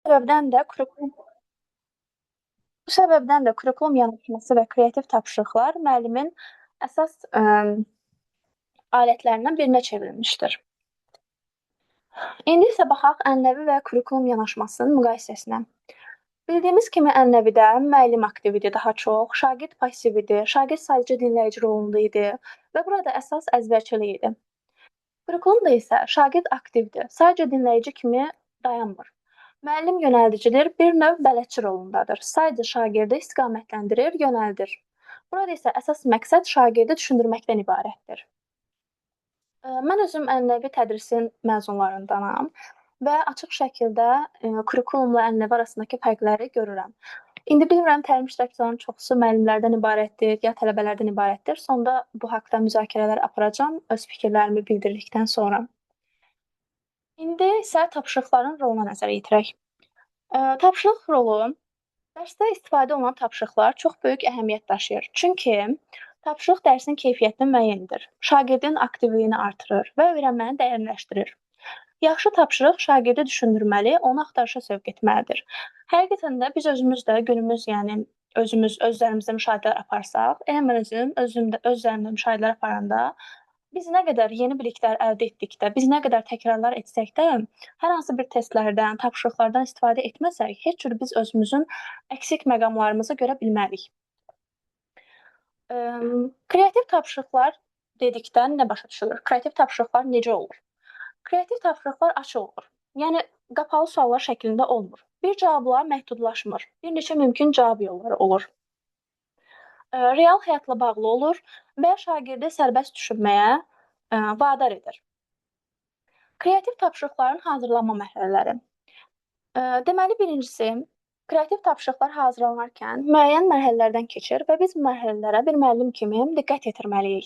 Səbəbdən də kurikulum Bu səbəbdən də kurikulum yanaşması və kreativ tapşırıqlar müəllimin əsas alətlərindən birinə çevrilmişdir. İndi isə baxaq ənənəvi və kurikulum yanaşmasının müqayisəsinə. Bildiyimiz kimi ənənəvidə müəllim aktiv idi daha çox, şagird passiv idi, şagird sadəcə dinləyici rolunda idi və burada əsas əzbərçilik idi. Kurikulumda isə şagird aktivdir, sadəcə dinləyici kimi dayanmır. Müəllim yönəldicidir, bir növ bələdçi rolundadır. Sadəcə şagirdi istiqamətləndirir, yönəldir. Burada isə əsas məqsəd şagirdi düşündürməkdən ibarətdir. Mən özüm ənənəvi tədrisin məzunlarındanam və açıq şəkildə kurikulumla ənənəvi arasındakı fərqləri görürəm. İndi bilmirəm təlim iştirakçılarının çoxusu müəllimlərdən ibarətdir, ya tələbələrdən ibarətdir. Sonda bu haqqda müzakirələr aparacağam öz fikirlərimi bildirdikdən sonra. İndi isə tapşırıqların roluna nəzər yetirək. Tapşırıq rolu dərsdə istifadə olunan tapşırıqlar çox böyük əhəmiyyət daşıyır. Çünki tapşırıq dərsin keyfiyyətini müəyyən şagirdin aktivliyini artırır və öyrənməni dəyərləşdirir. Yaxşı tapşırıq şagirdi düşündürməli, onu axtarışa sövq etməlidir. Həqiqətən də biz özümüz də günümüz, yəni öz üzərimizdə müşahidələr aparsaq, mən özüm öz üzərimdə müşahidələr aparanda biz nə qədər yeni biliklər əldə etdikdə, biz nə qədər təkrarlar etsək də, hər hansı bir testlərdən, tapşırıqlardan istifadə etməsək, heç cür biz özümüzün əksik məqamlarımızı görə bilmərik. Kreativ tapşırıqlar dedikdə nə başa düşülür? Kreativ tapşırıqlar necə olur? Kreativ tapşırıqlar açıq olur. Yəni qapalı suallar şəklində olmur. Bir cavabla məhdudlaşmır. Bir neçə mümkün cavab yolları olur. Real həyatla bağlı olur və şagirdi sərbəst düşünməyə vadar edir. Kreativ tapşırıqların hazırlanma mərhələləri. Deməli, birincisi, kreativ tapşırıqlar hazırlanarkən müəyyən mərhələlərdən keçir və biz bu mərhələlərə bir müəllim kimi diqqət yetirməliyik.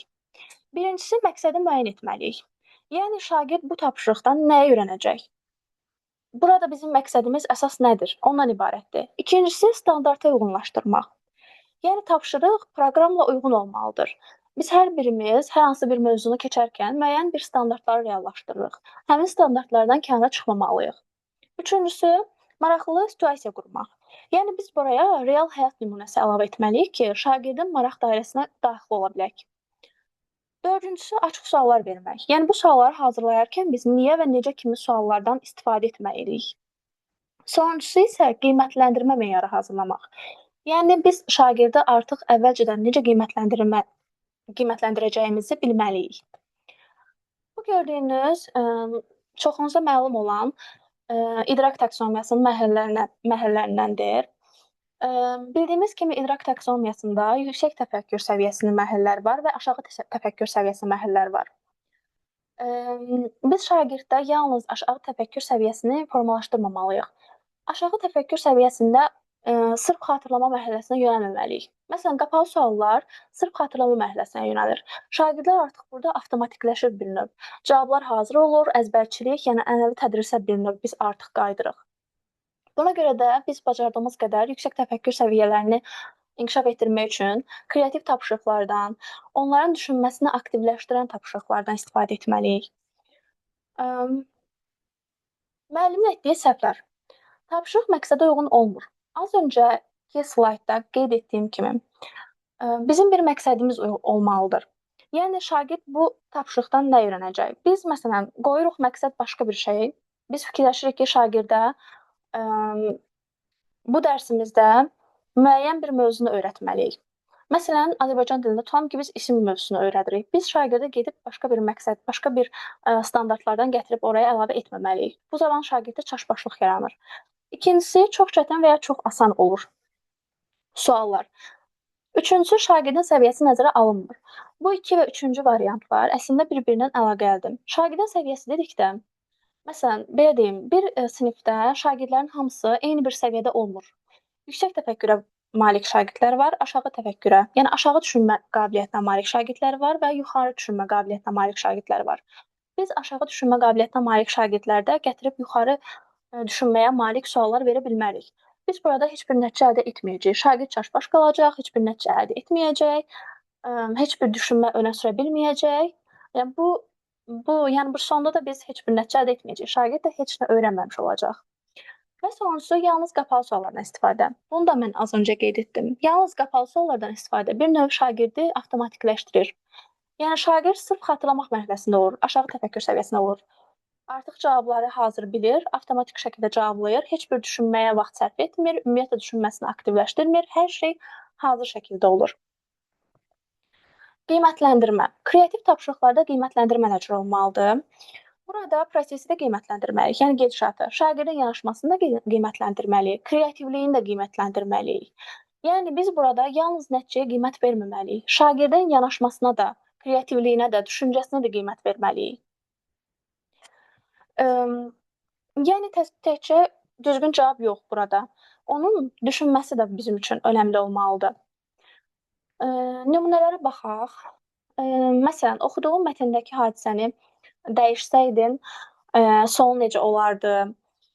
Birincisi, məqsədi müəyyən etməliyik. Yəni, şagird bu tapşırıqdan nəyi öyrənəcək? Burada bizim məqsədimiz əsas nədir? Ondan ibarətdir. İkincisi, standarta uyğunlaşdırmaq. Yəni, tapşırıq proqramla uyğun olmalıdır. Biz hər birimiz hər hansı bir mövzunu keçərkən müəyyən bir standartları reallaşdırırıq. Həmin standartlardan kənara çıxmamalıyıq. Üçüncüsü, maraqlı situasiya qurmaq. Yəni, biz buraya real həyat nümunəsi əlavə etməliyik ki, şagirdin maraq dairəsinə daxil ola bilək. Dördüncüsü, açıq suallar vermək. Yəni, bu sualları hazırlayarkən biz niyə və necə kimi suallardan istifadə etməliyik. Sonuncusu isə qiymətləndirmə meyarı hazırlamaq. Yəni, biz şagirdi artıq əvvəlcədən necə qiymətləndirəcəyimizi bilməliyik. Bu gördüyünüz çoxunuza məlum olan idrak taksonomiyasının mərhələlərindəndir. Bildiyimiz kimi idrak taksonomiyasında yüksək təfəkkür səviyyəsinin mərhələləri var və aşağı təfəkkür səviyyəsinin mərhələləri var. Biz şagirddə yalnız aşağı təfəkkür səviyyəsini formalaşdırmamalıyıq. Aşağı təfəkkür səviyyəsində sırf xatırlama mərhələsinə yönəlməməliyik. Məsələn, qapalı suallar sırf xatırlama mərhələsinə yönəlir. Şagirdlər artıq burada avtomatikləşir bir növ. Cavablar hazır olur, əzbərçilik, yəni ənənəvi tədrisə bir növ biz artıq qayıdırıq. Buna görə də biz bacardığımız qədər yüksək təfəkkür səviyyələrini inkişaf etdirmək üçün kreativ tapşırıqlardan, onların düşünməsini aktivləşdirən tapşırıqlardan istifadə etməliyik. Müəllimin etdiyi səhvlər. Tapşırıq məqsədə uyğun olmur. Az öncəki slaydda qeyd etdiyim kimi, bizim bir məqsədimiz olmalıdır. Yəni, şagird bu tapşırıqdan nə öyrənəcək? Biz, məsələn, qoyuruq məqsəd başqa bir şey. Biz fikirləşirik ki, şagirdə bu dərsimizdə müəyyən bir mövzunu öyrətməliyik. Məsələn, Azərbaycan dilində tutalım ki, biz isim mövzusunu öyrədirik. Biz şagirdə gedib başqa bir məqsəd, başqa bir standartlardan gətirib oraya əlavə etməməliyik. Bu zaman şagirddə çaşbaşlıq yaranır. İkincisi, çox çətin və ya çox asan olur suallar. Üçüncüsü, şagirdin səviyyəsi nəzərə alınmır. Bu iki və üçüncü variantlar əslində bir-birindən əlaqəlidir. Şagirdin səviyyəsi dedikdə, məsələn, belə deyim, bir sinifdə şagirdlərin hamısı eyni bir səviyyədə olmur. Yüksək təfəkkürə malik şagirdlər var, aşağı təfəkkürə, yəni aşağı düşünmə qabiliyyətinə malik şagirdlər var və yuxarı düşünmə qabiliyyətinə malik şagirdlər var. Biz aşağı düşünmə qabiliyyətinə malik şagirdlərdə gətirib yuxarı düşünməyə malik suallar verə bilmərik. Biz burada heç bir nəticə əldə etməyəcəyik. Şagird çaşbaş qalacaq, heç bir nəticə əldə etməyəcək, heç bir düşünmə önə sürə bilməyəcək. Yəni bu sonda da biz heç bir nəticə əldə etməyəcəyik. Şagird də heç nə öyrənməmiş olacaq. Və sonuncusu yalnız qapalı suallardan istifadə. Bunu da mən az öncə qeyd etdim. Yalnız qapalı suallardan istifadə bir növ şagirdi avtomatikləşdirir. Yəni şagird sırf xatırlamaq mərhələsində olur, aşağı təfəkkür səviyyəsində olur. Artıq cavabları hazır bilir, avtomatik şəkildə cavablayır, heç bir düşünməyə vaxt sərf etmir, ümumiyyətlə düşünməsini aktivləşdirmir, hər şey hazır şəkildə olur. Qiymətləndirmə. Kreativ tapşırıqlarda qiymətləndirmə necə olmalıdır? Burada prosesi də qiymətləndirməliyik, yəni gedişatı. Şagirdin yanaşmasını da qiymətləndirməliyik, kreativliyini də qiymətləndirməliyik. Yəni biz burada yalnız nəticəyə qiymət verməməliyik. Şagirdin yanaşmasına da, kreativliyinə də, düşüncəsinə də qiymət verməliyik. Yəni təkcə düzgün cavab yox burada. Onun düşünməsi də bizim üçün önəmli olmalıdır. Nümunələrə baxaq. Məsələn, oxuduğum mətndəki hadisəni dəyişsəydin, sonu necə olardı?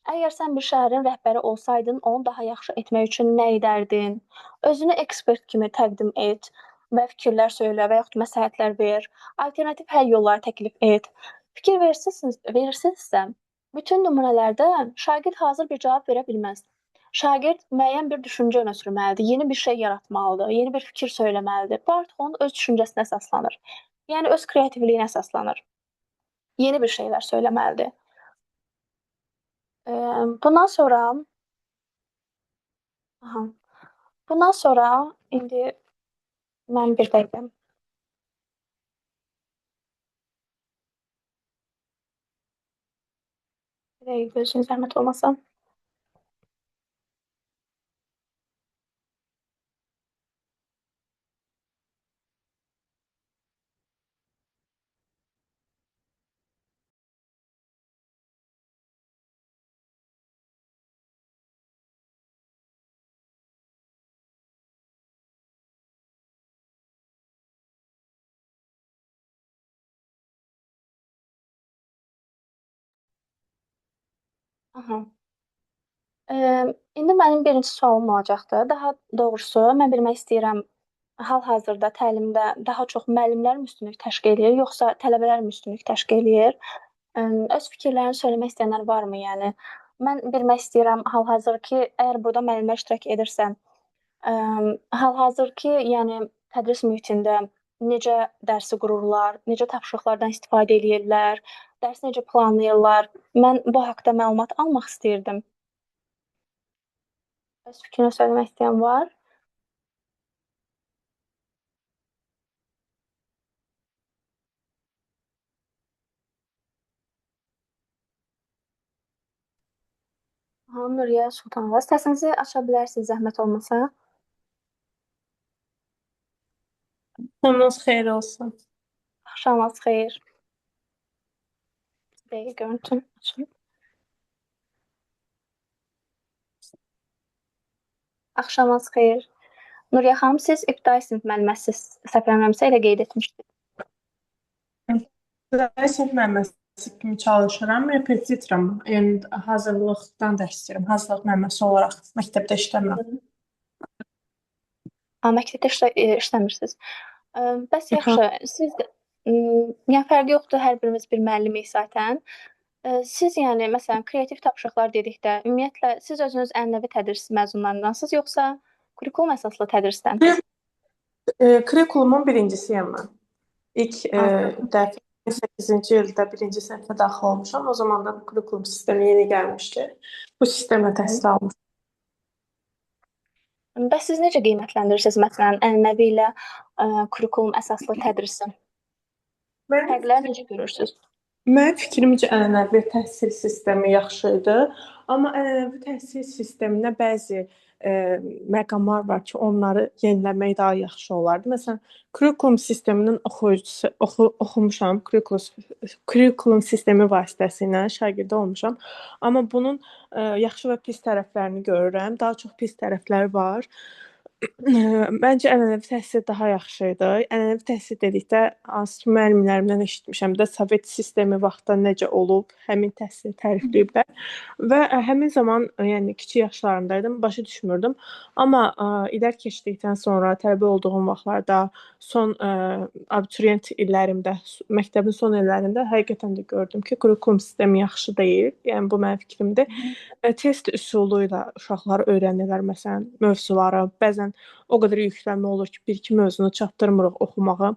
Əgər sən bir şəhərin rəhbəri olsaydın, onu daha yaxşı etmək üçün nə edərdin? Özünü ekspert kimi təqdim et və fikirlər söylə və yaxud məsləhətlər ver. Alternativ həll yolları təklif et. Fikir verirsinizsə, bütün nümunələrdə şagird hazır bir cavab verə bilməz. Şagird müəyyən bir düşüncə önə sürməlidir, yeni bir şey yaratmalıdır, yeni bir fikir söyləməlidir. Bu artıq onun öz düşüncəsinə əsaslanır. Yəni öz kreativliyinə əsaslanır. Yeni bir şeylər söyləməlidir. Bundan sonra indi mən bir dəqiqə. Bir dəqiqə gözünüz zəhmət olmasa. İndi mənim birinci sualım olacaqdır. Daha doğrusu mən bilmək istəyirəm, hal-hazırda təlimdə daha çox müəllimlər mi üstünlük təşkil eləyir, yoxsa tələbələr mi üstünlük təşkil eləyir? Öz fikirlərini söyləmək istəyənlər varmı? Yəni mən bilmək istəyirəm, hal-hazırki əgər burada müəllimlər iştirak edirsə, hal-hazırki, yəni tədris mühitində necə dərsi qururlar, necə tapşırıqlardan istifadə eləyirlər, dərsi necə planlayırlar? Mən bu haqqda məlumat almaq istəyirdim. Öz fikrini söyləmək istəyən var? Nuriyə Sultanova. Səsinizi aça bilərsiniz zəhmət olmasa. Axşamınız xeyir olsun. Axşamınız xeyir. Bir dəqiqə görüntüm açım. Axşamınız xeyir. Nuriyə xanım, siz ibtidai sinif müəlliməsiz, səhv eləmirəmsə elə qeyd etmişdiniz. İbtidai sinif müəlliməsi kimi çalışıram, repetitoram. Yəni hazırlıqdan dərs istəyirəm. Hazırlıq müəlliməsi olaraq məktəbdə işləmirəm. Məktəbdə işləmirsiniz. Bəs yaxşı, siz yəni fərqi yoxdur, hər birimiz bir müəllimik zaten. Siz yəni məsələn kreativ tapşırıqlar dedikdə, ümumiyyətlə siz özünüz ənənəvi tədris məzunlarındansınız, yoxsa kurikulum əsaslı tədrisdənsiniz? Kurikulumun birincisiyəm mən. İlk dəfə 2008-ci ildə birinci sinifə daxil olmuşam. O zaman da kurikulum sistemi yeni gəlmişdi. Bu sistemə təhsil almışam. Bəs siz necə qiymətləndirirsiniz məsələn ənənəvi ilə kurikulum əsaslı tədrisi? Fərqləri necə görürsüz? Mənim fikrimcə ənənəvi təhsil sistemi yaxşı idi, amma ənənəvi təhsil sisteminə bəzi məqamlar var ki, onları yeniləmək daha yaxşı olardı. Məsələn, kurikulum sisteminin oxumuşam, kurikulum sistemi vasitəsilə şagird olmuşam, amma bunun yaxşı və pis tərəflərini görürəm. Daha çox pis tərəfləri var. Məncə ənənəvi təhsil daha yaxşı idi. Ənənəvi təhsil dedikdə hansı ki müəllimlərimdən eşitmişəm də Sovet sistemi vaxtda necə olub, həmin təhsili tərifləyiblər və həmin zaman yəni kiçik yaşlarımdaydım, başa düşmürdüm. Amma illər keçdikdən sonra tələbə olduğum vaxtlarda, son abituriyent illərimdə, məktəbin son illərində həqiqətən də gördüm ki, kurikulum sistemi yaxşı deyil. Yəni bu mənim fikrimdir. Test üsulu ilə uşaqlar öyrənirlər məsələn mövzuları. Bəzən o qədər yüklənmə olur ki, bir-iki mövzunu çatdırmırıq oxumağı.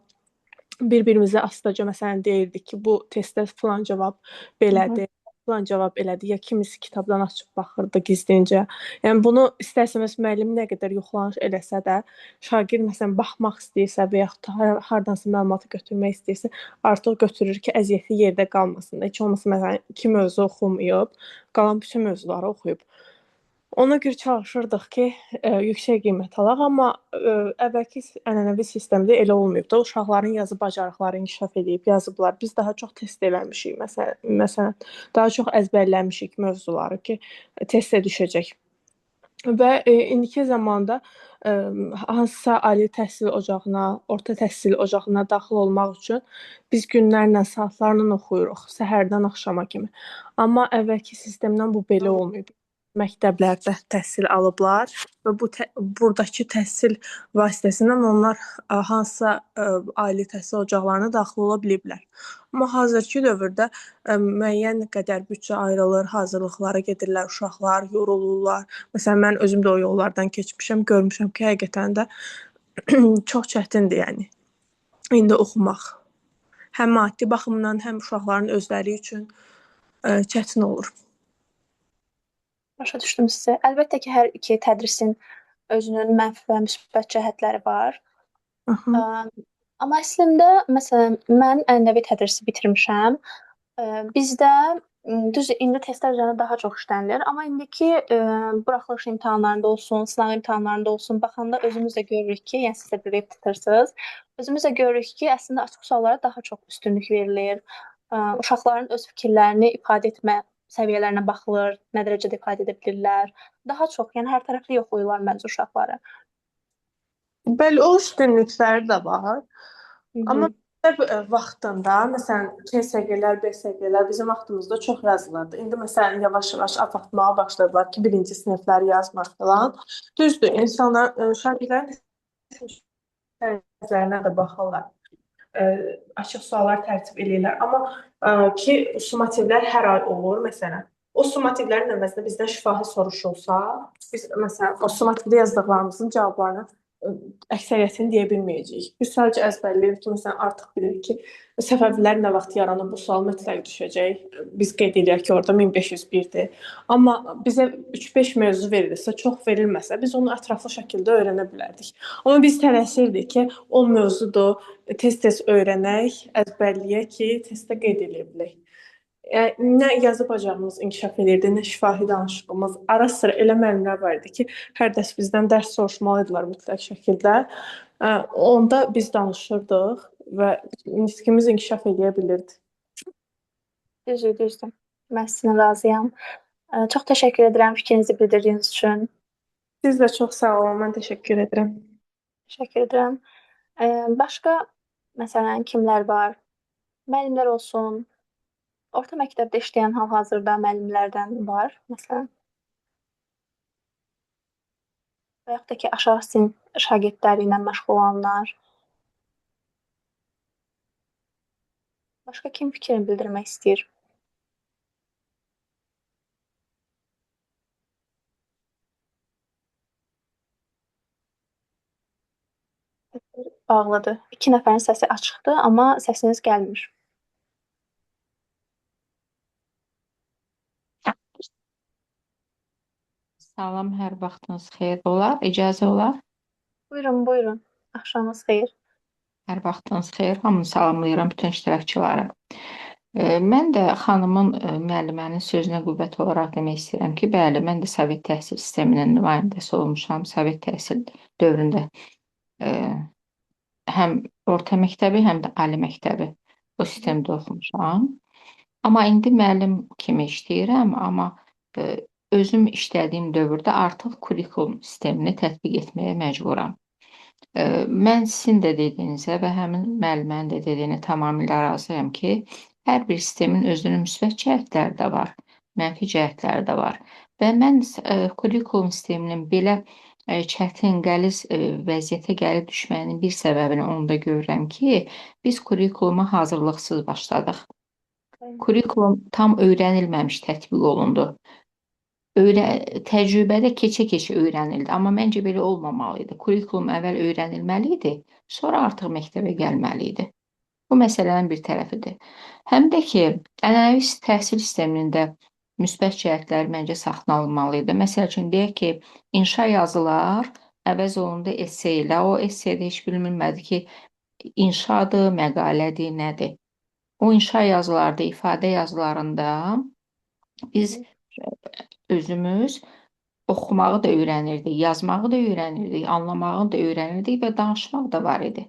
Bir-birimizə astaca məsələn deyirdik ki, bu testdə filan cavab Hı hı. belədir, filan cavab elədir. Ya kimisi kitabdan açıb baxırdı gizlincə. Yəni bunu istərsəməz müəllim nə qədər yoxlanış eləsə də, şagird məsələn baxmaq istəyirsə və yaxud da hardansa məlumatı götürmək istəyirsə, artıq götürür ki, əziyyəti yerdə qalmasın da. Heç olmasa məsələn iki mövzu oxumayıb, qalan bütün mövzuları oxuyub. Ona görə çalışırdıq ki, yüksək qiymət alaq, amma əvvəlki ənənəvi sistemdə elə olmayıb da. Uşaqların yazı bacarıqları inkişaf edib, yazıblar. Biz daha çox test eləmişik, məsələn, daha çox əzbərləmişik mövzuları ki, testə düşəcək. Və indiki zamanda ə, hansısa ali təhsil ocağına, orta təhsil ocağına daxil olmaq üçün biz günlərlə, saatlarla oxuyuruq, səhərdən axşama kimi. Amma əvvəlki sistemdən bu belə olmayıb. Məktəblərdə təhsil alıblar və burdakı təhsil vasitəsilə onlar hansısa ali təhsil ocaqlarına daxil ola biliblər. Amma hazırki dövrdə müəyyən qədər büdcə ayrılır, hazırlıqlara gedirlər uşaqlar, yorulurlar. Məsələn, mən özüm də o yollardan keçmişəm, görmüşəm ki, həqiqətən də çox çətindir, yəni indi oxumaq. Həm maddi baxımdan, həm uşaqların özləri üçün çətin olur. Başa düşdüm sizi. Əlbəttə ki, hər iki tədrisin özünün mənfi və müsbət cəhətləri var. Aha. Ə, Amma əslində məsələn mən ənənəvi tədrisi bitirmişəm. Bizdə düzdür, indi testlər üzərində daha çox işlənilir, amma indiki buraxılış imtahanlarında olsun, sınav imtahanlarında olsun, baxanda özümüz də görürük ki, yəni siz də bilib tutursuz. Özümüz də görürük ki, əslində açıq suallara daha çox üstünlük verilir. Uşaqların öz fikirlərini ifadə etmə səviyyələrinə baxılır, nə dərəcədə ifadə edə bilirlər. Daha çox, yəni hər tərəfli yoxlayırlar məncə uşaqları. Bəli, o üstünlükləri də var. Hı Amma -hı. vaxtında, məsələn, KSG-lər, BSG-lər bizim vaxtımızda çox yazılırdı. İndi məsələn yavaş-yavaş azaltmağa başladılar ki, birinci sinifləri yazmaq falan. Düzdür, insanlar, şagirdlərin dərslərinə də baxırlar. Açıq suallar tərtib eləyirlər. Amma ki, summativlər hər ay olur məsələn. O summativlərin əvəzinə bizdən şifahi soruşulsa, biz məsələn o summativdə yazdıqlarımızın cavablarını əksəriyyətini deyə bilməyəcəyik. Biz sadəcə əzbərləyirik ki, məsələn, artıq bilirik ki, Səfəvilər nə vaxt yaranıb bu sual mütləq düşəcək. Biz qeyd edirik ki, orada 1501-dir. Amma bizə 3-5 mövzu verilirsə, çox verilməsə, biz onu ətraflı şəkildə öyrənə bilərdik. Amma biz tələsirdik ki, o mövzudur, tez-tez öyrənək, əzbərləyək ki, testdə qeyd edə bilək. Nə yazı bacarığımız inkişaf edirdi, nə şifahi danışığımız. Ara sıra elə müəllimlər var idi ki, hər dərs bizdən dərs soruşmalıdılar mütləq şəkildə. Onda biz danışırdıq və nitqimiz inkişaf edə bilirdi. Düzdür, düzdür. Mən sizinlə razıyam. Çox təşəkkür edirəm fikrinizi bildirdiyiniz üçün. Siz də çox sağ olun. Mən təşəkkür edirəm. Təşəkkür edirəm. Başqa məsələn kimlər var? Müəllimlər olsun. Orta məktəbdə işləyən hal-hazırda müəllimlərdən var məsələn. Və yaxud da ki, aşağı sinif şagirdləri ilə məşğul olanlar. Başqa kim fikrini bildirmək istəyir? Bağlıdır. 2 nəfərin səsi açıqdır, amma səsiniz gəlmir. Salam, hər vaxtınız xeyir olar, icazə olar. Buyurun, buyurun. Axşamınız xeyir. Hər vaxtınız xeyir, hamını salamlayıram, bütün iştirakçıları. Mən də xanımın müəllimənin sözünə qüvvət olaraq demək istəyirəm ki, bəli, mən də Sovet təhsil sisteminin nümayəndəsi olmuşam. Sovet təhsil dövründə həm orta məktəbi, həm də ali məktəbi o sistemdə oxumuşam. Amma indi müəllim kimi işləyirəm, amma özüm işlədiyim dövrdə artıq kurikulum sistemini tətbiq etməyə məcburam. Mən sizin də dediyinizə və həmin müəllimənin də dediyinə tamamilə razıyam ki, hər bir sistemin özünün müsbət cəhətləri də var, mənfi cəhətləri də var. Və mən kurikulum sisteminin belə çətin, qəliz vəziyyətə gəlib düşməyinin bir səbəbini onda görürəm ki, biz kurikuluma hazırlıqsız başladıq. Kurikulum tam öyrənilməmiş tətbiq olundu. Təcrübədə keçə-keçə öyrənildi, amma məncə belə olmamalı idi. Kurikulum əvvəl öyrənilməli idi, sonra artıq məktəbə gəlməli idi. Bu məsələnin bir tərəfidir. Həm də ki, ənənəvi təhsil sisteminin də müsbət cəhətləri məncə saxlanılmalı idi. Məsəl üçün, deyək ki, inşa yazılar əvəz olundu esse ilə. O esseydə heç bilinmədi ki, inşadır, məqalədir, nədir. O inşa yazılarda, ifadə yazılarında biz özümüz oxumağı da öyrənirdik, yazmağı da öyrənirdik, anlamağı da öyrənirdik və danışmaq da var idi.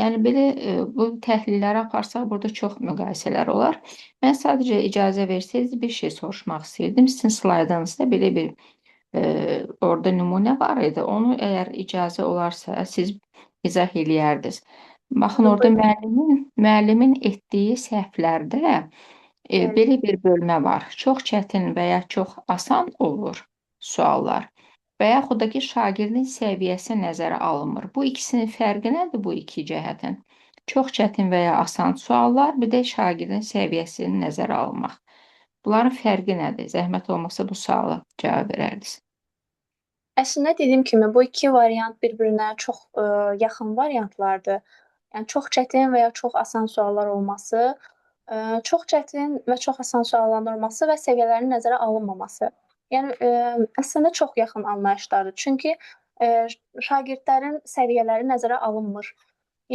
Yəni belə bu təhlilləri aparsaq burada çox müqayisələr olar. Mən sadəcə icazə versəydiniz bir şey soruşmaq istəyirdim. Sizin slaydınızda belə bir orada nümunə var idi. Onu əgər icazə olarsa siz izah eləyərdiniz. Baxın, orada müəllimin etdiyi səhvlərdə belə bir bölmə var. Çox çətin və ya çox asan olur suallar. Və yaxud da ki, şagirdin səviyyəsi nəzərə alınmır. Bu ikisinin fərqi nədir bu iki cəhətin? Çox çətin və ya asan suallar, bir də şagirdin səviyyəsini nəzərə almaq. Bunların fərqi nədir? Zəhmət olmasa bu suala cavab verərdiniz. Əslində dediyim kimi bu iki variant bir-birinə çox yaxın variantlardır. Yəni çox çətin və ya çox asan suallar olması, çox çətin və çox asan sualların olması və səviyyələrin nəzərə alınmaması. Yəni əslində çox yaxın anlayışlardır. Çünki şagirdlərin səviyyələri nəzərə alınmır.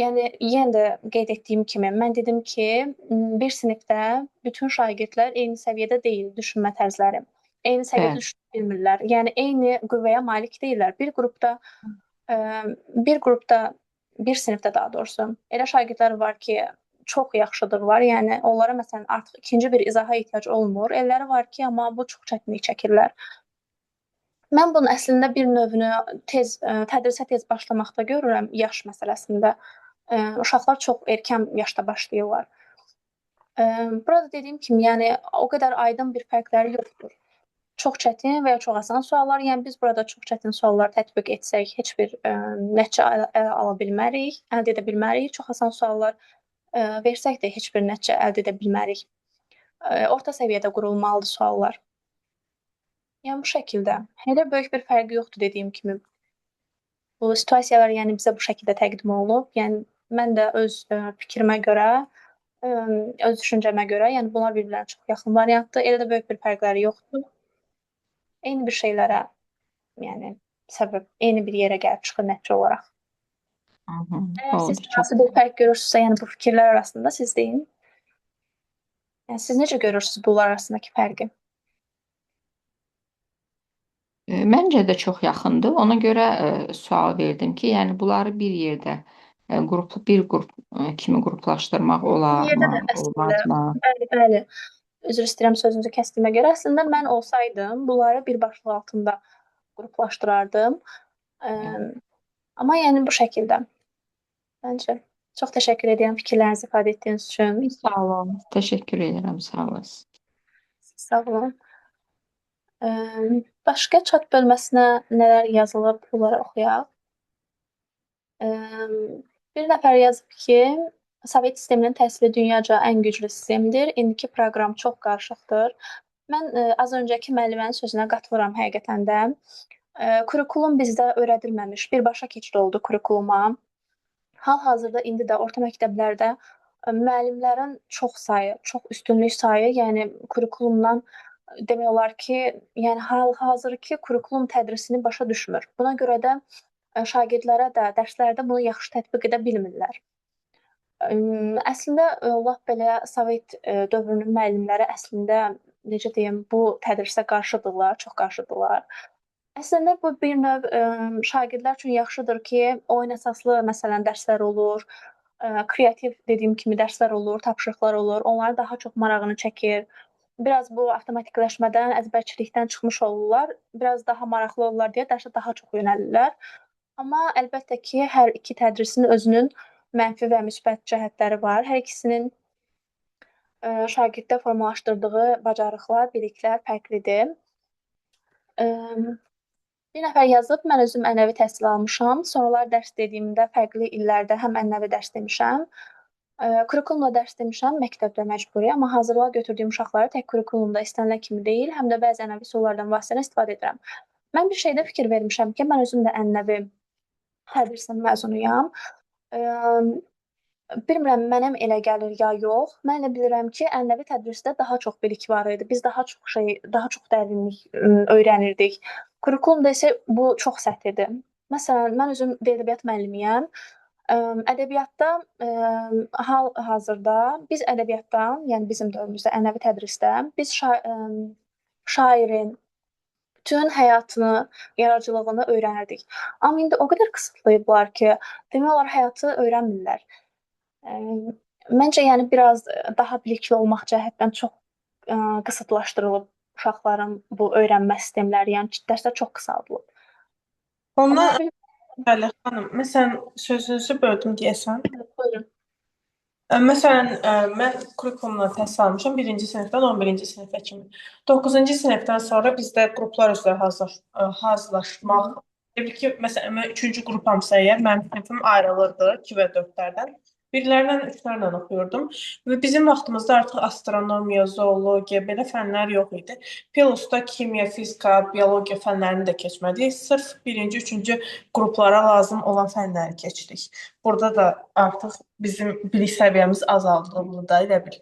Yəni yenə də qeyd etdiyim kimi mən dedim ki, bir sinifdə bütün şagirdlər eyni səviyyədə deyil düşünmə tərzləri. Eyni səviyyədə Bəli. düşünə bilmirlər. Yəni eyni qüvvəyə malik deyillər. Bir qrupda, bir sinifdə daha doğrusu elə şagirdlər var ki, çox yaxşıdırlar. Yəni onlara məsələn artıq ikinci bir izaha ehtiyac olmur. Elləri var ki, amma bu çox çətinlik çəkirlər. Mən bunun əslində bir növünü tədrisə tez başlamaqda görürəm yaş məsələsində. Uşaqlar çox erkən yaşda başlayırlar. Burada dediyim kimi, yəni o qədər aydın bir fərqləri yoxdur. Çox çətin və ya çox asan suallar. Yəni biz burada çox çətin suallar tətbiq etsək heç bir nəticə ala bilmərik, əldə edə bilmərik. Çox asan suallar versək də heç bir nəticə əldə edə bilmərik. Orta səviyyədə qurulmalıdır suallar. Yəni bu şəkildə. Elə böyük bir fərqi yoxdur dediyim kimi. Bu situasiyalar yəni bizə bu şəkildə təqdim olunub. Yəni mən də öz fikrimə görə, öz düşüncəmə görə, yəni bunlar bir-birlərinə çox yaxın variantdır. Elə də böyük bir fərqləri yoxdur. Eyni bir şeylərə, yəni səbəb eyni bir yerə gəlib çıxır nəticə olaraq. Əgər siz hansı bir fərq görürsünüzsə, yəni bu fikirlər arasında siz deyin. Yəni siz necə görürsünüz bunlar arasındakı fərqi? Məncə də çox yaxındır. Ona görə sual verdim ki, yəni bunları bir yerdə bir qrup kimi qruplaşdırmaq olarmı, olmazmı? Bəli. Üzr istəyirəm sözünüzü kəsdiyimə görə. Əslində mən olsaydım, bunları bir başlıq altında qruplaşdırardım. Amma yəni bu şəkildə. Məncə. Çox təşəkkür edirəm fikirlərinizi ifadə etdiyiniz üçün. Sağ olun. Təşəkkür edirəm. Sağ olasınız. Sağ olun. Başqa chat bölməsinə nələr yazılıb, bunları oxuyaq. Bir nəfər yazıb ki, Sovet sisteminin təhsili dünyaca ən güclü sistemdir. İndiki proqram çox qarışıqdır. Mən az öncəki müəllimənin sözünə qatılıram həqiqətən də. Kurikulum bizdə öyrədilməmiş, birbaşa keçid oldu kurikuluma. Hal-hazırda indi də orta məktəblərdə müəllimlərin çox üstünlük sayı, yəni kurikulumdan demək olar ki, yəni hal-hazırki kurikulum tədrisini başa düşmür. Buna görə də şagirdlərə də dərslərdə bunu yaxşı tətbiq edə bilmirlər. Əslində lap belə Sovet dövrünün müəllimləri əslində necə deyim, bu tədrisə qarşıdırlar, çox qarşıdırlar. Əslində bu bir növ şagirdlər üçün yaxşıdır ki, oyun əsaslı məsələn dərslər olur, kreativ dediyim kimi dərslər olur, tapşırıqlar olur. Onların daha çox marağını çəkir. biraz bu avtomatikləşmədən, əzbərçilikdən çıxmış olurlar. Biraz daha maraqlı olurlar deyə dərsə daha çox yönəlirlər. Amma əlbəttə ki, hər iki tədrisin özünün mənfi və müsbət cəhətləri var. Hər ikisinin şagirddə formalaşdırdığı bacarıqlar, biliklər fərqlidir. Bir nəfər yazıb, mən özüm ənənəvi təhsil almışam. Sonralar dərs dediyimdə fərqli illərdə həm ənənəvi dərs demişəm, kurikulumla dərs demişəm, məktəbdə məcburi, amma hazırlığa götürdüyüm uşaqları tək kurikulumda istənilən kimi deyil, həm də bəzi ənənəvi üsullardan vasitələ istifadə edirəm. Mən bir şeydə fikir vermişəm ki, mən özüm də ənənəvi tədrisdən məzunuyam. Bilmirəm, mənə elə gəlir ya yox. Mən elə bilirəm ki, ənənəvi tədrisdə daha çox bilik var idi. Biz daha çox dərinlik öyrənirdik. Kurikulumda isə bu çox səthidir. Məsələn, mən özüm ədəbiyyat müəllimiyəm. Ədəbiyyatda hal-hazırda biz ədəbiyyatdan, yəni bizim dövrümüzdə ənənəvi tədrisdə biz şairin bütün həyatını, yaradıcılığını öyrənirdik. Amma indi o qədər qısıtlayıblar ki, demək olar həyatı öyrənmirlər. Məncə yəni biraz daha bilikli olmaq cəhətdən çox qısıtlaşdırılıb uşaqların bu öyrənmə sistemləri, yəni dərslər çox qısaldılıb. Ondan Amma Bəli, xanım, məsələn, sözünüzü böldüm deyəsən. buyurun. Məsələn, mən kurikulumla təhsil almışam 1-ci sinifdən 11-ci sinifə kimi. 9-cu sinifdən sonra bizdə qruplar üzrə hazırlaşmaq. Təbii ki, məsələn, mən 3-cü qrupamsa əgər, mənim sinifim ayrılırdı 2 və 4-lərdən. Birlərlə, 3-lərlə oxuyurdum və bizim vaxtımızda artıq astronomiya, zoologiya belə fənlər yox idi. Pilusda kimya, fizika, biologiya fənlərini də keçmədik. Sırf 1-ci, 3-cü qruplara lazım olan fənləri keçdik. Burada da artıq bizim bilik səviyyəmiz azaldıldı da elə bil.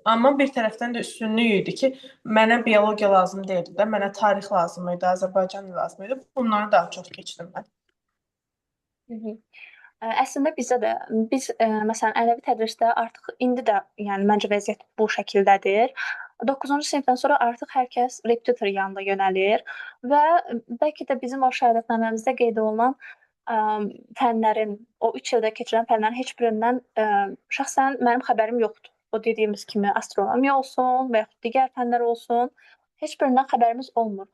Amma bir tərəfdən də üstünlük idi ki, mənə biologiya lazım deyildi də, mənə tarix lazım idi, Azərbaycan lazım idi. Bunları daha çox keçdim mən. Əslində bizdə də biz məsələn ənənəvi tədrisdə artıq indi də yəni məncə vəziyyət bu şəkildədir. 9-cu sinifdən sonra artıq hər kəs repetitor yanına yönəlir və bəlkə də bizim o şəhadətnaməmizdə qeyd olunan fənlərin, o 3 ildə keçirilən fənlərin heç birindən şəxsən mənim xəbərim yoxdur. O dediyimiz kimi astronomiya olsun və yaxud digər fənlər olsun, heç birindən xəbərimiz olmur.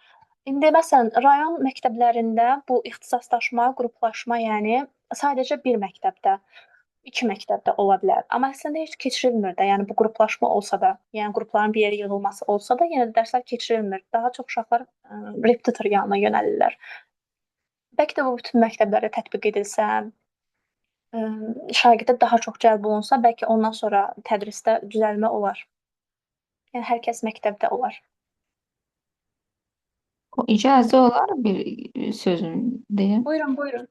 İndi məsələn rayon məktəblərində bu ixtisaslaşma, qruplaşma, yəni sadəcə bir məktəbdə, 2 məktəbdə ola bilər. Amma əslində heç keçirilmir də. Yəni bu qruplaşma olsa da, yəni qrupların bir yerə yığılması olsa da, yenə də dərslər keçirilmir. Daha çox uşaqlar repetitor yanına yönəlirlər. Bəlkə də bu bütün məktəblərdə tətbiq edilsə, şagirdlər daha çox cəlb olunsa, bəlkə ondan sonra tədrisdə düzəlmə olar. Yəni hər kəs məktəbdə olar. O icazə olar bir sözüm deyim. Buyurun, buyurun.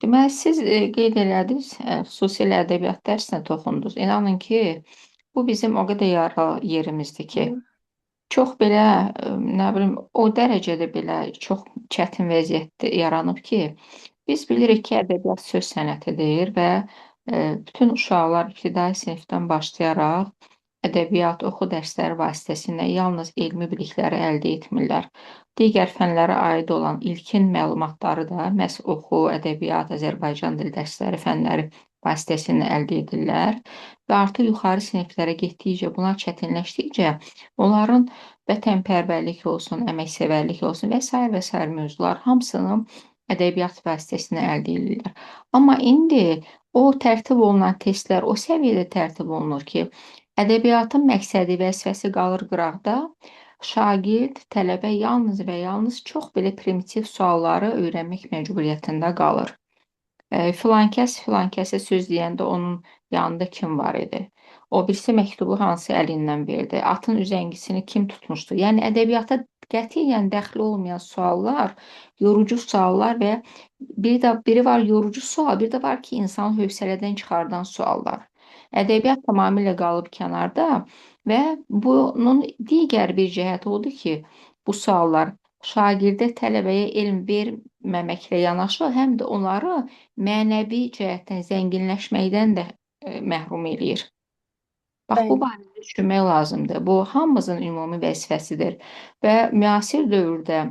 Deməli, siz qeyd elədiniz, xüsusilə ədəbiyyat dərsinə toxundunuz. İnanın ki, bu bizim o qədər yaralı yerimizdir ki, çox belə, nə bilim, o dərəcədə belə çox çətin vəziyyət yaranıb ki, biz bilirik ki, ədəbiyyat söz sənətidir və bütün uşaqlar ibtidai sinifdən başlayaraq ədəbiyyat, oxu dərsləri vasitəsilə yalnız elmi bilikləri əldə etmirlər. Digər fənlərə aid olan ilkin məlumatları da məhz oxu, ədəbiyyat, Azərbaycan dil dərsləri fənləri vasitəsilə əldə edirlər və artıq yuxarı siniflərə getdikcə, buna çətinləşdikcə onların vətənpərvərlik olsun, əməksevərlik olsun və s. mövzular hamısını ədəbiyyat vasitəsilə əldə edirlər. Amma indi o tərtib olunan testlər o səviyyədə tərtib olunur ki, ədəbiyyatın məqsədi, vəzifəsi qalır qıraqda, şagird, tələbə yalnız və yalnız çox belə primitiv sualları öyrənmək məcburiyyətində qalır. Filankəsə söz deyəndə onun yanında kim var idi? O birisi məktubu hansı əlindən verdi? Atın üzəngisini kim tutmuşdu? Yəni ədəbiyyata qətiyyən dəxli olmayan suallar, yorucu suallar və biri var yorucu sual, bir də var ki, insanı hövsələdən çıxardan suallar. Ədəbiyyat tamamilə qalıb kənarda və bunun digər bir cəhəti odur ki, bu suallar şagirdə, tələbəyə elm verməməklə yanaşı, həm də onları mənəvi cəhətdən zənginləşməkdən də məhrum eləyir. Bax, bu barədə düşünmək lazımdır. Bu hamımızın ümumi vəzifəsidir və müasir dövrdə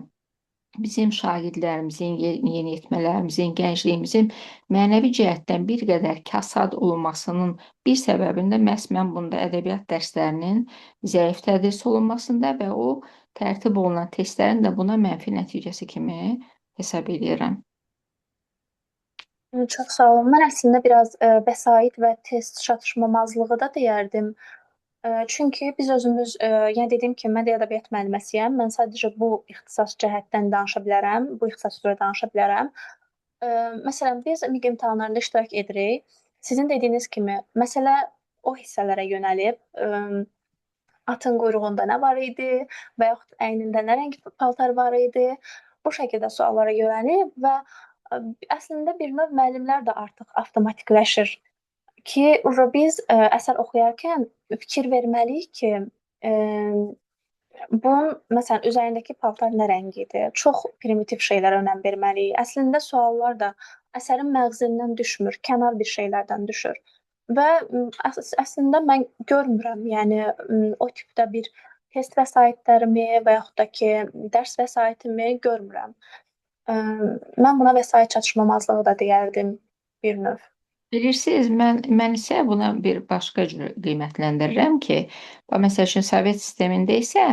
bizim şagirdlərimizin, yeniyetmələrimizin, gəncliyimizin mənəvi cəhətdən bir qədər kasad olmasının bir səbəbində məhz mən bunda ədəbiyyat dərslərinin zəif tədris olunmasında və o tərtib olunan testlərin də buna mənfi nəticəsi kimi hesab edirəm. Çox sağ olun. Mən əslində biraz vəsait və test çatışmamazlığı da deyərdim. Çünki biz özümüz, yəni dediyim kimi, mən də ədəbiyyat müəlliməsiyəm. Mən sadəcə bu ixtisas cəhətdən danışa bilərəm, bu ixtisas üzrə danışa bilərəm. Məsələn, biz MİQ imtahanlarında iştirak edirik. Sizin dediyiniz kimi, məsələ o hissələrə yönəlib, atın quyruğunda nə var idi və yaxud əynində nə rəng paltar var idi. Bu şəkildə suallara yönəlib və əslində bir növ müəllimlər də artıq avtomatikləşir ki, biz əsər oxuyarkən fikir verməliyik ki, bunun məsələn üzərindəki paltar nə rəng idi? Çox primitiv şeylərə önəm verməliyik. Əslində suallar da əsərin məğzindən düşmür, kənar bir şeylərdən düşür. Və əslində mən görmürəm, yəni o tipdə bir test vəsaitlərimi və yaxud da ki, dərs vəsaitimi görmürəm. Mən buna vəsait çatışmamazlığı da deyərdim bir növ. Bilirsiniz, mən isə buna bir başqa cür qiymətləndirirəm ki, məsəl üçün Sovet sistemində isə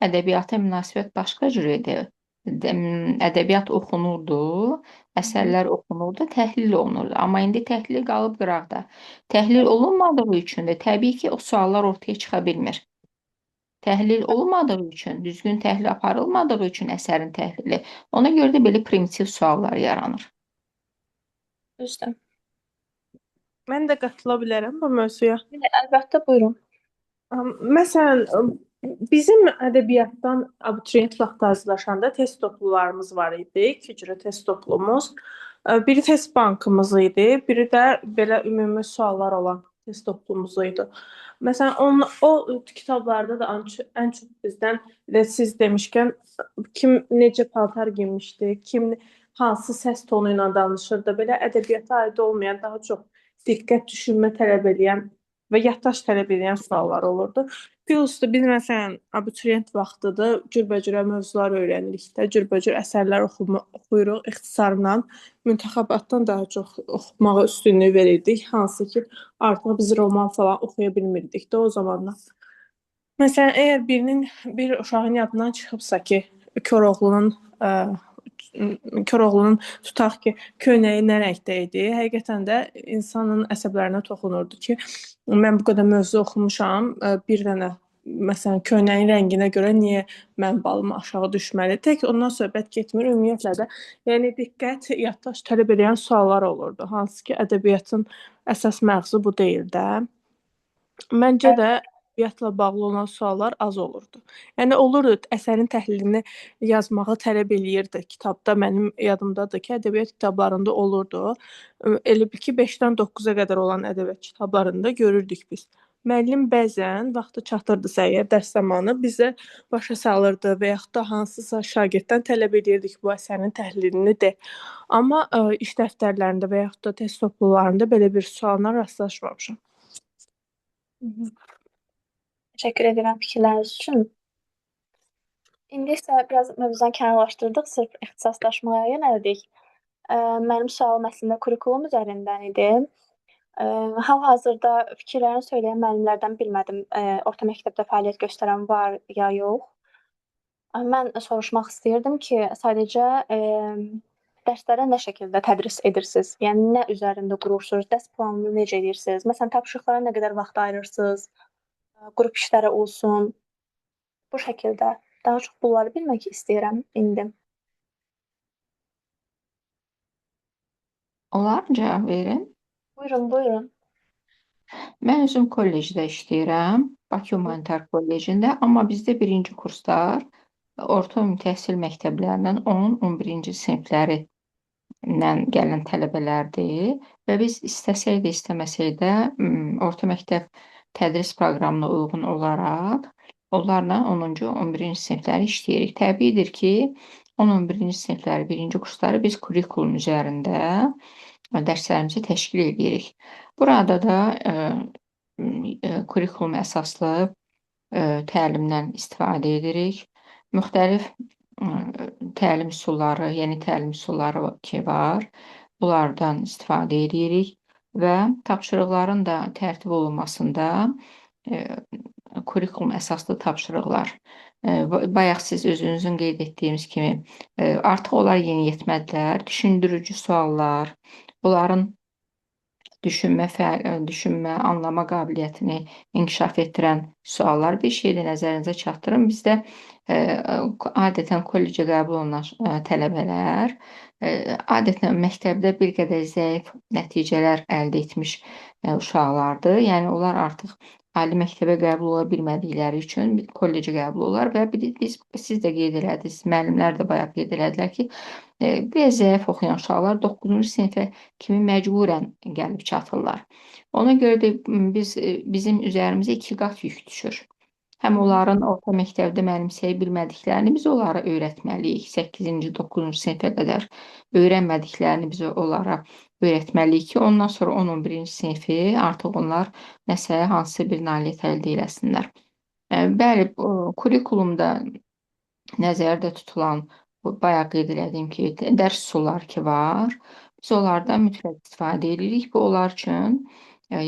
ədəbiyyata münasibət başqa cür idi. Ədəbiyyat oxunurdu, əsərlər oxunurdu, təhlil olunurdu. Amma indi təhlil qalıb qıraqda. Təhlil olunmadığı üçün də təbii ki, o suallar ortaya çıxa bilmir. Təhlil olmadığı üçün, düzgün təhlil aparılmadığı üçün əsərin təhlili, ona görə də belə primitiv suallar yaranır. Düzdür. Mən də qatıla bilərəm bu mövzuya. Əlbəttə, buyurun. Məsələn, bizim ədəbiyyatdan abituriyent vaxtı hazırlaşanda test toplularımız var idi. 2 cürə test toplumuz. Biri test bankımız idi, biri də belə ümumi suallar olan test toplumumuz idi. Məsələn, o kitablarda da ən çox bizdən siz demişkən kim necə paltar geyinmişdi, kim hansı səs tonu ilə danışırdı, belə ədəbiyyata aid olmayan, daha çox diqqət düşünmə tələb edən və yaddaş tələb edən suallar olurdu. Plus da biz məsələn abituriyent vaxtıdır, cürbəcürə mövzular öyrənirik də, cürbəcür əsərlər oxuyuruq ixtisarla, müntəxəbatdan daha çox oxumağa üstünlük verirdik, hansı ki artıq biz roman falan oxuya bilmirdik də o zamanlar. Məsələn, əgər bir uşağın yadından çıxıbsa ki, Koroğlunun tutaq ki, köynəyi nə rəngdə idi, həqiqətən də insanın əsəblərinə toxunurdu ki, mən bu qədər mövzu oxumuşam, bir dənə məsələn köynəyin rənginə görə niyə mən balım aşağı düşməli? Tək ondan söhbət getmir, ümumiyyətlə də, yəni diqqət, yaddaş tələb edən suallar olurdu, hansı ki, ədəbiyyatın əsas məğzu bu deyil də. Məncə də ədəbiyyatla bağlı olan suallar az olurdu. Yəni olurdu, əsərin təhlilini yazmağı tələb eləyirdi kitabda. Mənim yadımdadır ki, ədəbiyyat kitablarında olurdu. Elə bil ki, 5-dən 9-a qədər olan ədəbiyyat kitablarında görürdük biz. Müəllim bəzən vaxtı çatırdısa əgər dərs zamanı bizə başa salırdı və yaxud da hansısa şagirddən tələb edirdik bu əsərin təhlilini de. Amma iş dəftərlərində və yaxud da test toplularında belə bir sualla rastlaşmamışam. Təşəkkür edirəm fikirləriniz üçün. İndi isə biraz mövzudan kənarlaşdırdıq, sırf ixtisaslaşmaya yönəldik. Mənim sualım əslində kurikulum üzərindən idi. Hal-hazırda fikirlərini söyləyən müəllimlərdən bilmədim, orta məktəbdə fəaliyyət göstərən var ya yox. Mən soruşmaq istəyirdim ki, sadəcə dərslərə nə şəkildə tədris edirsiniz? Yəni nə üzərində qurursunuz? Dərs planını necə edirsiniz? Məsələn, tapşırıqlara nə qədər vaxt ayırırsınız? Qrup işləri olsun. Bu şəkildə daha çox bunları bilmək istəyirəm indi. Olar mı cavab verin? Buyurun, buyurun. Mən özüm kollecdə işləyirəm, Bakı Humanitar Kollecində, amma bizdə birinci kurslar orta ümumi təhsil məktəblərindən 10-11-ci sinifləri ilə gələn tələbələrdir və biz istəsək də, istəməsək də orta məktəb tədris proqramına uyğun olaraq onlarla 10-cu, 11-ci sinifləri işləyirik. Təbiidir ki, 10-11-ci sinifləri, birinci kursları biz kurikulum üzərində dərslərimizi təşkil edirik. Burada da kurikulum əsaslı təlimdən istifadə edirik. Müxtəlif təlim üsulları, yeni təlim üsulları ki var, bunlardan istifadə edirik və tapşırıqların da tərtib olunmasında e, kurikulum əsaslı tapşırıqlar. Bayaq siz özünüzün qeyd etdiyiniz kimi artıq onlar yeniyetmədirlər, düşündürücü suallar, onların düşünmə, anlama qabiliyyətini inkişaf etdirən suallar bir şeyi də nəzərinizə çatdırın. Bizdə adətən kollecə qəbul olunan tələbələr adətən məktəbdə bir qədər zəif nəticələr əldə etmiş uşaqlardır. Yəni onlar artıq ali məktəbə qəbul ola bilmədikləri üçün kollecə qəbul olurlar və siz də qeyd elədiniz, müəllimlər də bayaq qeyd elədilər ki, biraz zəif oxuyan uşaqlar 9-cu sinifə kimi məcburən gəlib çatırlar. Ona görə də bizim üzərimizə 2 qat yük düşür. Həm onların orta məktəbdə mənimsəyə bilmədiklərini biz onlara öyrətməliyik. 8-ci, 9-cu sinifə qədər öyrənmədiklərini biz onlara öyrətməliyik ki, ondan sonra 10-11-ci sinifi artıq onlar nəsə hansısa bir nailiyyət əldə eləsinlər. Bəli, kurikulumda nəzərdə tutulan bayaq qeyd elədiyim ki, dərs üsulları ki var, biz onlardan mütləq istifadə edirik. Bu onlar üçün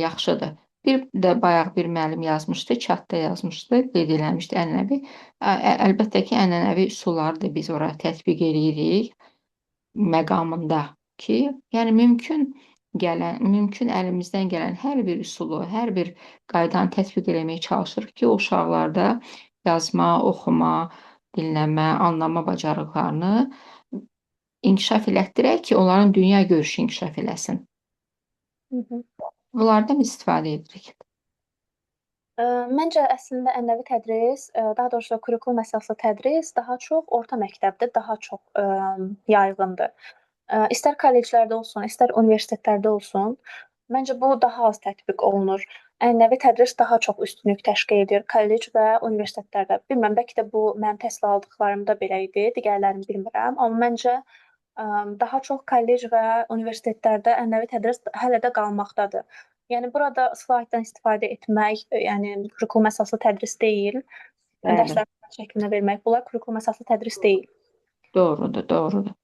yaxşıdır. Bir də bayaq bir müəllim yazmışdı, chatda yazmışdı, qeyd eləmişdi ənənəvi. Əlbəttə ki, ənənəvi üsulları da biz ora tətbiq edirik məqamında ki, yəni mümkün əlimizdən gələn hər bir üsulu, hər bir qaydanı tətbiq eləməyə çalışırıq ki, o uşaqlarda yazma, oxuma, dinləmə, anlama bacarıqlarını inkişaf elətdirək ki, onların dünya görüşü inkişaf eləsin. Bunlardan istifadə edirik. Məncə əslində ənənəvi tədris, daha doğrusu kurikulum əsaslı tədris daha çox orta məktəbdə daha çox yayğındır. İstər kolleclərdə olsun, istər universitetlərdə olsun, məncə bu daha az tətbiq olunur. Ənənəvi tədris daha çox üstünlük təşkil edir kollec və universitetlərdə. Bilmirəm, bəlkə də bu mənim təhsil aldıqlarımda belə idi, digərlərini bilmirəm, amma məncə daha çox kollec və universitetlərdə ənənəvi tədris hələ də qalmaqdadır. Yəni burada slayddan istifadə etmək, yəni kurikulum əsaslı tədris deyil. Bəli. Dərslər şəklində vermək, bunlar kurikulum əsaslı tədris deyil. Doğrudur, doğrudur.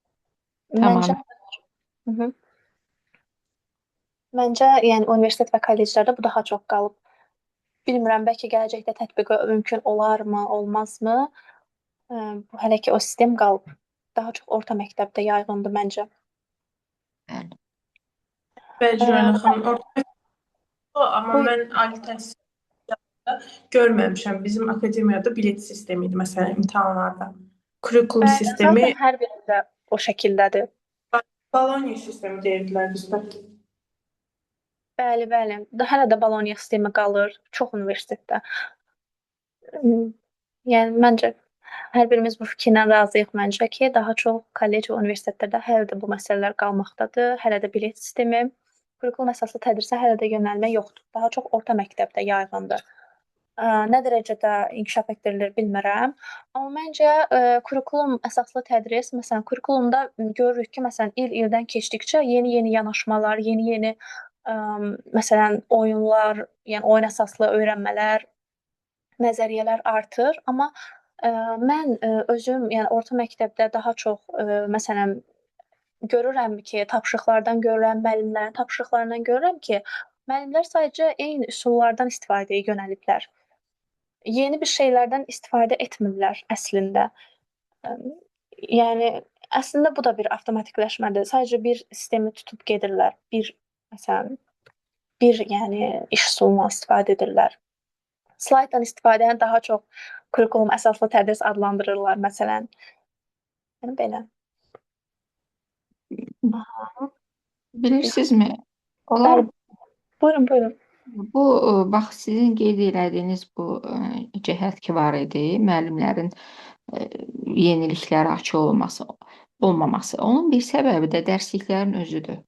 Məncə, Tamam. Məncə, yəni universitet və kolleclərdə bu daha çox qalıb. Bilmirəm, bəlkə gələcəkdə tətbiqi mümkün olarmı, olmazmı? Bu hələ ki o sistem qalıb. Daha çox orta məktəbdə yayğındır məncə. Bəli. Bəli, Jürəna xanım, orta amma Buyurun. mən ali təhsil görməmişəm. Bizim akademiyada bilet sistemi idi, məsələn, imtahanlarda. Kurikulum sistemi, Zaten hər birində o şəkildədir. Bologna sistemi deyirdilər bizdə. Bəli, bəli. Hələ də Bologna sistemi qalır çox universitetdə. Yəni məncə hər birimiz bu fikirlə razıyıq məncə ki, daha çox kollec və universitetlərdə hələ də bu məsələlər qalmaqdadır. Hələ də bilet sistemi, kurikulum əsaslı tədrisə hələ də yönəlmə yoxdur. Daha çox orta məktəbdə yayğındır. Nə dərəcədə inkişaf etdirilir bilmirəm. Amma məncə kurikulum əsaslı tədris, məsələn, kurikulumda görürük ki, məsələn, ildən keçdikcə yeni-yeni yanaşmalar, yeni-yeni məsələn, oyunlar, yəni oyun əsaslı öyrənmələr, nəzəriyyələr artır. Amma mən özüm, yəni orta məktəbdə daha çox məsələn görürəm ki, tapşırıqlardan görürəm, müəllimlərin tapşırıqlarından görürəm ki, müəllimlər sadəcə eyni üsullardan istifadəyə yönəliblər. Yeni bir şeylərdən istifadə etmirlər əslində. Yəni əslində bu da bir avtomatikləşmədir. Sadəcə bir sistemi tutub gedirlər. Məsələn, yəni iş üsulundan istifadə edirlər. Slayddan istifadəni daha çox kurikulum əsaslı tədris adlandırırlar məsələn. Yəni belə. Bilirsinizmi? Onlar Buyurun. bu bax sizin qeyd elədiyiniz bu cəhət ki var idi, müəllimlərin yeniliklərə açıq olmaması. Onun bir səbəbi də dərsliklərin özüdür.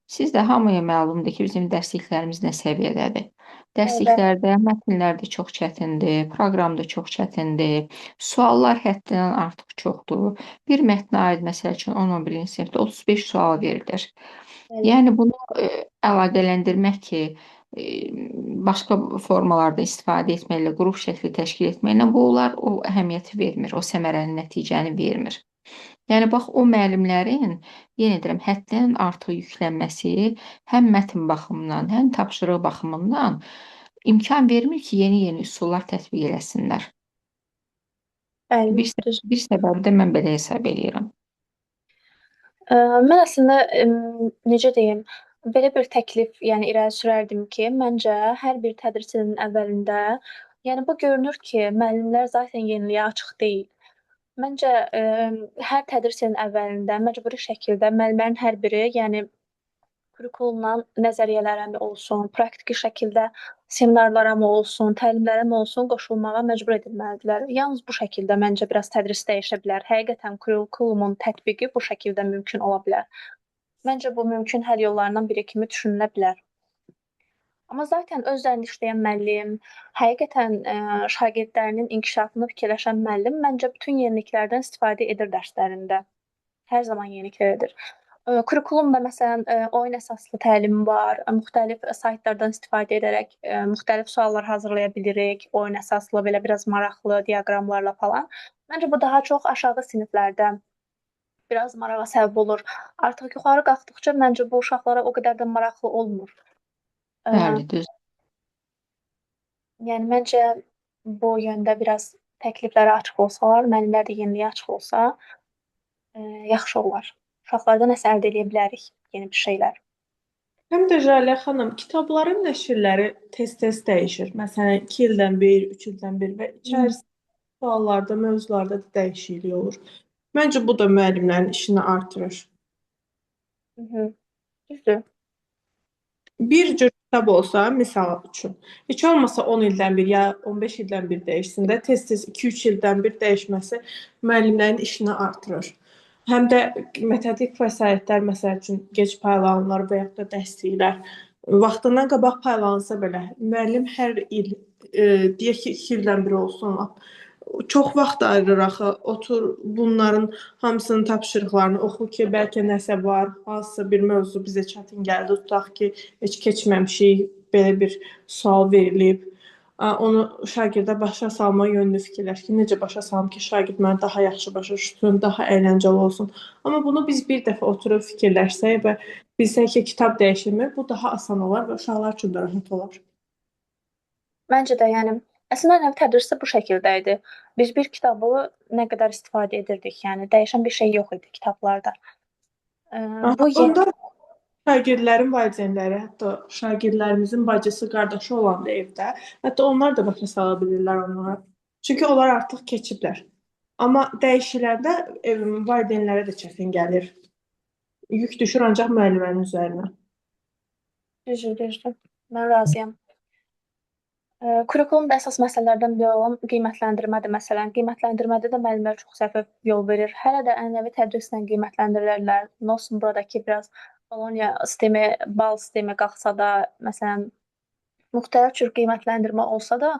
Siz də hamıya məlumdur ki, bizim dərsliklərimiz nə səviyyədədir. Dərsliklərdə mətnlər də çox çətindir, proqram da çox çətindir, suallar həddindən artıq çoxdur. Bir mətnə aid məsəl üçün 10-11-ci sinifdə 35 sual verilir. Yəni bunu əlaqələndirmək ki, başqa formalarda istifadə etməklə, qrup şəkli təşkil etməklə bu onlar o əhəmiyyəti vermir, o səmərəli nəticəni vermir. Yəni bax o müəllimlərin yenə deyirəm həddən artıq yüklənməsi həm mətn baxımından, həm tapşırıq baxımından imkan vermir ki, yeni üsullar tətbiq eləsinlər. Bəli, Bir, düz. bir səbəbi də mən belə hesab edirəm. Mən əslində necə deyim, belə bir təklif, yəni irəli sürərdim ki, məncə hər bir tədris ilinin əvvəlində, yəni bu görünür ki, müəllimlər zaten yeniliyə açıq deyil. Məncə hər tədris ilinin əvvəlində məcburi şəkildə müəllimlərin hər biri, yəni kurikulumdan nəzəriyyələrə mi olsun, praktiki şəkildə seminarlara mı olsun, təlimlərə mi olsun, qoşulmağa məcbur edilməlidirlər. Yalnız bu şəkildə məncə biraz tədris dəyişə bilər. Həqiqətən kurikulumun tətbiqi bu şəkildə mümkün ola bilər. Məncə bu mümkün həll yollarından biri kimi düşünülə bilər. Amma zaten öz üzərində işləyən müəllim, həqiqətən şagirdlərinin inkişafını fikirləşən müəllim məncə bütün yeniliklərdən istifadə edir dərslərində. Hər zaman yeniliklər edir. Kurikulumda məsələn oyun əsaslı təlim var. Müxtəlif saytlardan istifadə edərək müxtəlif suallar hazırlaya bilirik. Oyun əsaslı, belə biraz maraqlı diaqramlarla falan. Məncə bu daha çox aşağı siniflərdə biraz marağa səbəb olur. Artıq yuxarı qalxdıqca məncə bu uşaqlara o qədər də maraqlı olmur. Bəli, düz. Yəni məncə bu yöndə biraz təkliflərə açıq olsalar, müəllimlər də yeniliyə açıq olsa, yaxşı olar. Uşaqlardan nəsə əldə edə bilərik, yeni bir şeylər. Həm də Jalə xanım, kitabların nəşrləri tez-tez dəyişir. Məsələn, 2 ildən bir, 3 ildən bir və içərisində suallarda, mövzularda da dəyişiklik olur. Məncə bu da müəllimlərin işini artırır. Düzdür. Bir cür kitab olsa, misal üçün, heç olmasa 10 ildən bir ya 15 ildən bir dəyişsin də, tez-tez 2-3 ildən bir dəyişməsi müəllimlərin işini artırır. Həm də metodik vəsaitlər, məsəl üçün, gec paylanırlar və yaxud da dərsliklər vaxtından qabaq paylansa belə, müəllim hər il, deyək ki, 2 ildən bir olsun, çox vaxt ayırır axı, otur bunların hamısının tapşırıqlarını oxu ki, bəlkə nəsə var, hansısa bir mövzu bizə çətin gəldi, tutaq ki, heç keçməmişik, belə bir sual verilib. Onu şagirdə başa salma yönlü fikirləş ki, necə başa salım ki, şagird məni daha yaxşı başa düşsün, daha əyləncəli olsun. Amma bunu biz bir dəfə oturub fikirləşsək və bilsək ki, kitab dəyişilmir, bu daha asan olar və uşaqlar üçün də rahat olar. Məncə də, yəni əslində ənənəvi tədris də bu şəkildə idi. Biz bir kitabı nə qədər istifadə edirdik, yəni dəyişən bir şey yox idi kitablarda. Bu Onda şagirdlərin valideynləri, hətta şagirdlərimizin bacısı, qardaşı olanda evdə, hətta onlar da başa sala bilirlər onlara. Çünki onlar artıq keçiblər. Amma dəyişiləndə valideynlərə də çətin gəlir. Yük düşür ancaq müəllimənin üzərinə. düzdür. Mən razıyam. Kurikulumda əsas məsələlərdən biri olan qiymətləndirmədir məsələn. Qiymətləndirmədə də müəllimlər çox səhvə yol verir. Hələ də ənənəvi tədrislə qiymətləndirirlər. Nə olsun buradakı biraz Bologna sistemi, bal sistemi qalxsa da, məsələn, müxtəlif cür qiymətləndirmə olsa da,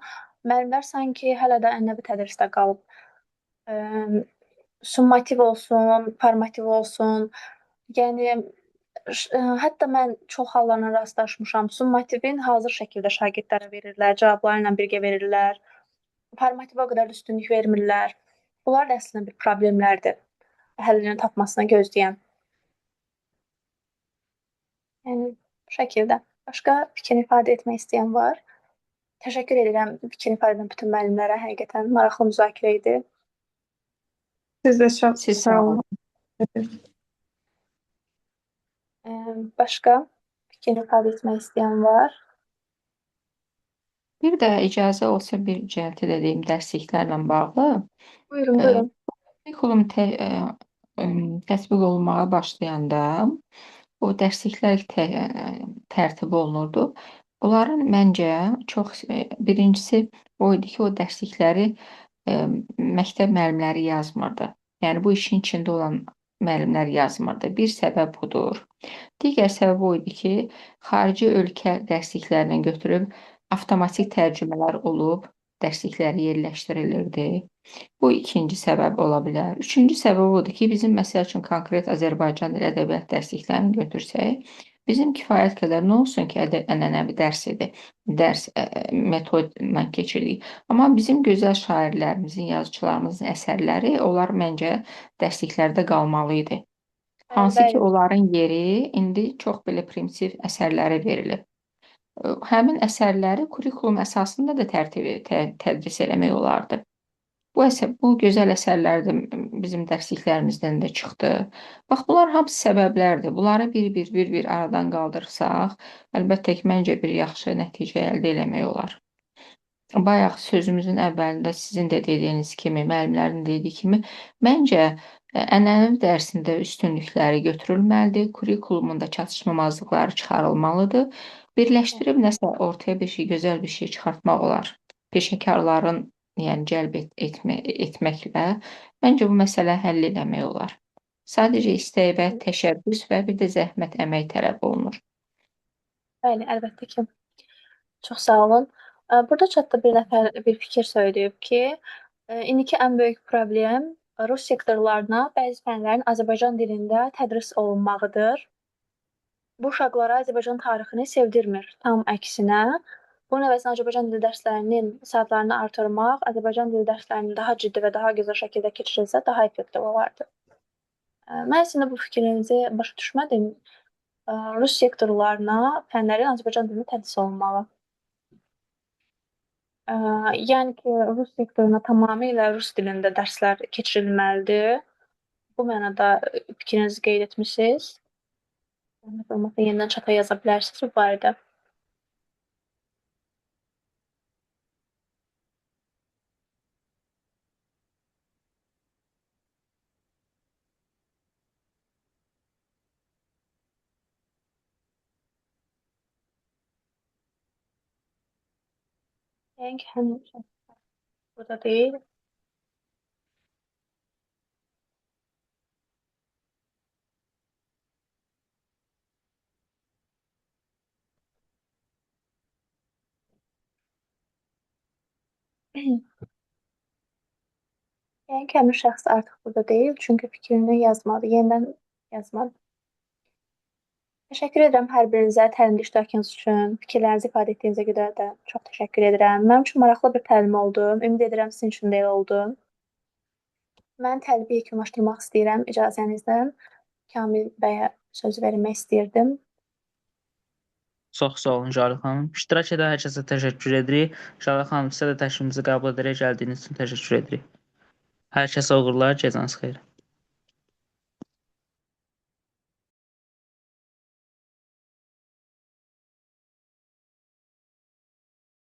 müəllimlər sanki hələ də ənənəvi tədrisdə qalıb. Summativ olsun, formativ olsun. Yəni hətta mən çox hallarla rastlaşmışam. Summativin hazır şəkildə şagirdlərə verirlər, cavabları ilə birgə verirlər. Formativə o qədər üstünlük vermirlər. Bunlar da əslində bir problemlərdir. Həllini tapmasını gözləyən. Yəni bu şəkildə. Başqa fikir ifadə etmək istəyən var? Təşəkkür edirəm fikir ifadə edən bütün müəllimlərə. Həqiqətən maraqlı müzakirə idi. Siz də çox Siz sağ olun. Başqa fikir ifadə etmək istəyən var? Bir də icazə olsa bir cəhəti də deyim dərsliklərlə bağlı. Buyurun. Kurikulum tətbiq olunmağa başlayanda o dərsliklər tərtib olunurdu. Bunların məncə çox birincisi o idi ki, o dərslikləri məktəb müəllimləri yazmırdı. Yəni bu işin içində olan müəllimlər yazmırdı. Bir səbəb budur. Digər səbəb o idi ki, xarici ölkə dərsliklərindən götürüb avtomatik tərcümələr olub dərslikləri yerləşdirilirdi. Bu ikinci səbəb ola bilər. Üçüncü səbəb odur ki, bizim məsəl üçün konkret Azərbaycan dili ədəbiyyat dərsliklərini götürsək, Bizim kifayət qədər nə olsun ki, ənənəvi dərs idi. Dərs metodla keçirdik. Amma bizim gözəl şairlərimizin, yazıçılarımızın əsərləri, onlar məncə dərsliklərdə qalmalı idi. Bəli, Hansı ki, bəli. onların yeri indi çox belə primitiv əsərlərə verilib. Həmin əsərləri kurikulum əsasında da tədris eləmək olardı. Bu gözəl əsərlər də bizim dərsliklərimizdən də çıxdı. Bax, bunlar hamısı səbəblərdir. Bunları bir aradan qaldırsaq, əlbəttə ki, məncə bir yaxşı nəticə əldə eləmək olar. Bayaq sözümüzün əvvəlində sizin də dediyiniz kimi, müəllimlərin dediyi kimi, məncə ənənəvi dərsində üstünlükləri götürülməlidir, kurikulumunda çatışmamazlıqları çıxarılmalıdır. Birləşdirib nəsə ortaya bir şey, gözəl bir şey çıxartmaq olar. Peşəkarların yəni cəlb etməklə məncə bu məsələ həll eləmək olar. Sadəcə istək və təşəbbüs və bir də zəhmət, əmək tələb olunur. Bəli, əlbəttə ki. Çox sağ olun. Burada chatda bir nəfər bir fikir söyləyib ki, indiki ən böyük problem rus sektorlarına bəzi fənlərin Azərbaycan dilində tədris olunmağıdır. Bu uşaqlara Azərbaycan tarixini sevdirmir. Tam əksinə, bunun əvəzinə Azərbaycan dili dərslərinin saatlarını artırmaq, Azərbaycan dili dərslərinin daha ciddi və daha gözəl şəkildə keçirilsə daha effektiv olardı. Mən əslində bu fikrinizi başa düşmədim. Rus sektorlarına fənlərin Azərbaycan dilində tədris olunmalı. Yəni ki, rus sektoruna tamamilə rus dilində dərslər keçirilməlidir. Bu mənada fikrinizi qeyd etmisiniz. Olmasa yenidən çata yaza bilərsiniz bu barədə. Yəni ki, həm burada deyil. Yəni ki, həmin şəxs artıq burada deyil, çünki fikrini yazmadı, yenidən yazmadı. Təşəkkür edirəm hər birinizə təlimdə iştirakınız üçün, fikirlərinizi ifadə etdiyinizə görə də çox təşəkkür edirəm. Mənim üçün maraqlı bir təlim oldu. Ümid edirəm sizin üçün də elə oldu. Mən təlimi yekunlaşdırmaq istəyirəm icazənizlə. Kamil bəyə söz vermək istəyirdim. Çox sağ olun Jalə xanım. İştirak edən hər kəsə təşəkkür edirik. Jalə xanım, sizə də təklifimizi qəbul edərək gəldiyiniz üçün təşəkkür edirik. Hər kəsə uğurlar, gecəniz xeyir.